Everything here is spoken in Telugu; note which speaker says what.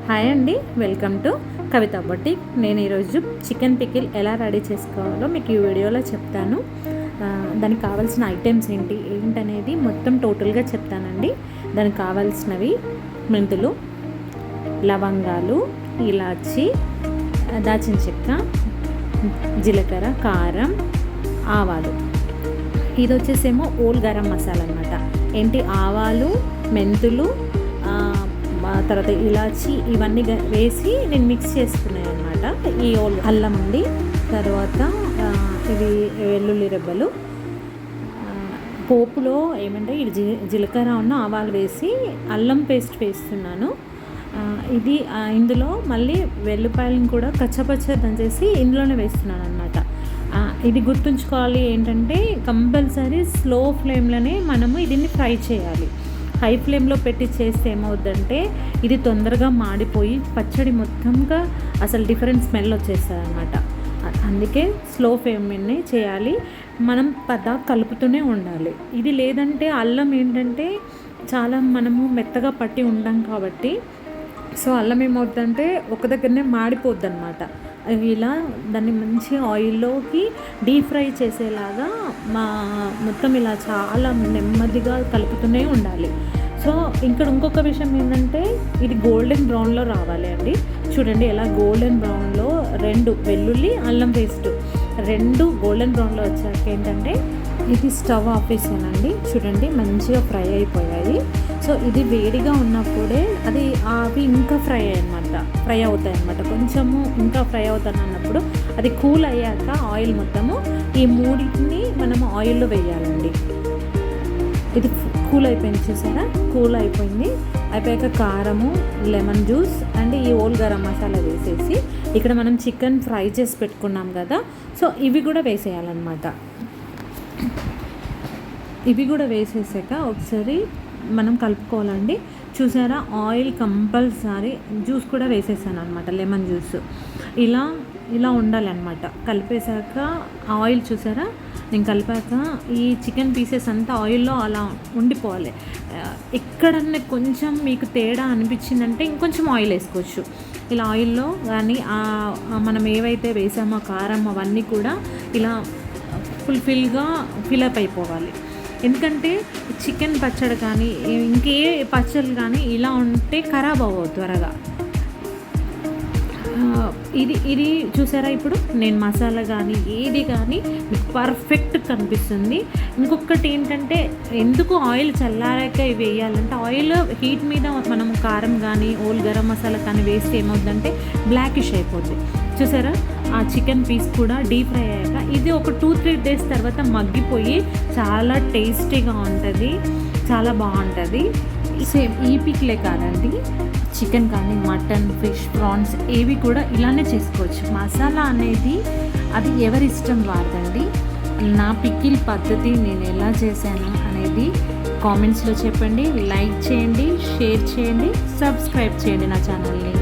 Speaker 1: హాయ్ అండి, వెల్కమ్ టు కవిత బొటిక్. నేను ఈరోజు చికెన్ పికిల్ ఎలా రెడీ చేసుకోవాలో మీకు ఈ వీడియోలో చెప్తాను. దానికి కావాల్సిన ఐటమ్స్ ఏంటనేది మొత్తం టోటల్గా చెప్తానండి. దానికి కావాల్సినవి మెంతులు, లవంగాలు, ఇలాచి, దాచిన చెక్క, జీలకర్ర, కారం, ఆవాలు. ఇది వచ్చేసేమో ఓల్ గరం మసాలా అనమాట. ఆవాలు, మెంతులు, తర్వాత ఇలాచి ఇవన్నీ వేసి నేను మిక్స్ చేసుకున్నాను అనమాట. ఈ అల్లం అండి, తర్వాత ఇవి వెల్లుల్లి రెబ్బలు. పోపులో ఏమంటే ఇది జీలకర్ర ఆవాలు వేసి అల్లం పేస్ట్ వేస్తున్నాను. ఇది ఇందులో మళ్ళీ వెల్లుల్లిపాయలను కూడా కచ్చపచ్చ దంచేసి ఇందులోనే వేస్తున్నాను అనమాట. ఇది గుర్తుంచుకోవాలి ఏంటంటే కంపల్సరీ స్లో ఫ్లేమ్లోనే మనము దీన్ని ఫ్రై చేయాలి. హై ఫ్లేమ్లో పెట్టి చేస్తే ఏమవుద్దంటే ఇది తొందరగా మాడిపోయి పచ్చడి మొత్తంగా అసలు డిఫరెంట్ స్మెల్ వచ్చేస్తుంది అనమాట. అందుకే స్లో ఫ్లేమ్నే చేయాలి. మనం కలుపుతూనే ఉండాలి. ఇది లేదంటే అల్లం ఏంటంటే చాలా మనము మెత్తగా పట్టి ఉంటాం కాబట్టి సో అల్లం ఏమవుతుందంటే ఒక దగ్గరనే మాడిపోద్ది అనమాట. ఇలా దాన్ని మంచి ఆయిల్లోకి డీప్ ఫ్రై చేసేలాగా మొత్తం ఇలా చాలా నెమ్మదిగా కలుపుతూనే ఉండాలి. సో ఇక్కడ ఇంకొక విషయం ఏంటంటే ఇది గోల్డెన్ బ్రౌన్లో రావాలి అండి. చూడండి ఎలా గోల్డెన్ బ్రౌన్లో 2 వెల్లుల్లి అల్లం పేస్ట్ 2 గోల్డెన్ బ్రౌన్లో వచ్చాక ఏంటంటే ఇది స్టవ్ ఆపేసానండి. చూడండి మంచిగా ఫ్రై అయిపోయాయి. సో ఇది వేడిగా ఉన్నప్పుడే అవి ఇంకా ఫ్రై అవుతాయి అన్నమాట. కొంచెము ఇంకా ఫ్రై అవుతాను అన్నప్పుడు అది కూల్ అయ్యాక ఆయిల్ మొత్తము ఈ మూడింటిని మనము ఆయిల్లో వేయాలండి. ఇది కూల్ అయిపోయింది, చూసారా? కూల్ అయిపోయాక కారము, లెమన్ జ్యూస్ అండ్ ఈ ఓల్ గరం మసాలా వేసేసి ఇక్కడ మనం చికెన్ ఫ్రై చేసి పెట్టుకున్నాం కదా, సో ఇవి కూడా వేసేయాలన్నమాట. ఇవి కూడా వేసేసాక ఒకసారి మనం కలుపుకోవాలండి. చూసారా, ఆయిల్ కంపల్సరీ, జ్యూస్ కూడా వేసేసాను అనమాట, లెమన్ జ్యూస్. ఇలా ఉండాలన్నమాట. కలిపేశాక ఆయిల్ చూసారా, నేను కలిపాక ఈ చికెన్ పీసెస్ అంతా ఆయిల్లో అలా ఉండిపోవాలి. ఎక్కడన్నా కొంచెం మీకు తేడా అనిపించిందంటే ఇంకొంచెం ఆయిల్ వేసుకోవచ్చు. ఇలా ఆయిల్లో కానీ మనం ఏవైతే వేసామో కారం అవన్నీ కూడా ఇలా ఫిలప్ అయిపోవాలి. ఎందుకంటే చికెన్ పచ్చడి కానీ ఇంకే పచ్చళ్ళు కానీ ఇలా ఉంటే ఖరాబ్ అవ్వదు త్వరగా. ఇది చూసారా, ఇప్పుడు నేను మసాలా కానీ ఏది కానీ మీకు పర్ఫెక్ట్ కనిపిస్తుంది. ఇంకొకటి ఏంటంటే ఎందుకు ఆయిల్ చల్లారాక ఇవి వేయాలంటే ఆయిల్ హీట్ మీద మనం కారం కానీ ఓల్ గరం మసాలా కానీ వేస్తే ఏమవుతుందంటే బ్లాకిష్ అయిపోద్ది. చూసారా, ఆ చికెన్ పీస్ కూడా డీప్ ఫ్రై అయ్యాక ఇది ఒక 2-3 డేస్ తర్వాత మగ్గిపోయి చాలా టేస్టీగా ఉంటుంది, చాలా బాగుంటుంది. సేమ్ ఈ పిక్లే కాదండి, చికెన్ కానీ మటన్, ఫిష్, ప్రాన్స్ ఏవి కూడా ఇలానే చేసుకోవచ్చు. మసాలా అనేది అది ఎవరి ఇష్టం వాడదండి. నా పికిల్ పద్ధతి నేను ఎలా చేశాను అనేది కామెంట్స్లో చెప్పండి. లైక్ చేయండి, షేర్ చేయండి, సబ్స్క్రైబ్ చేయండి నా ఛానల్ని.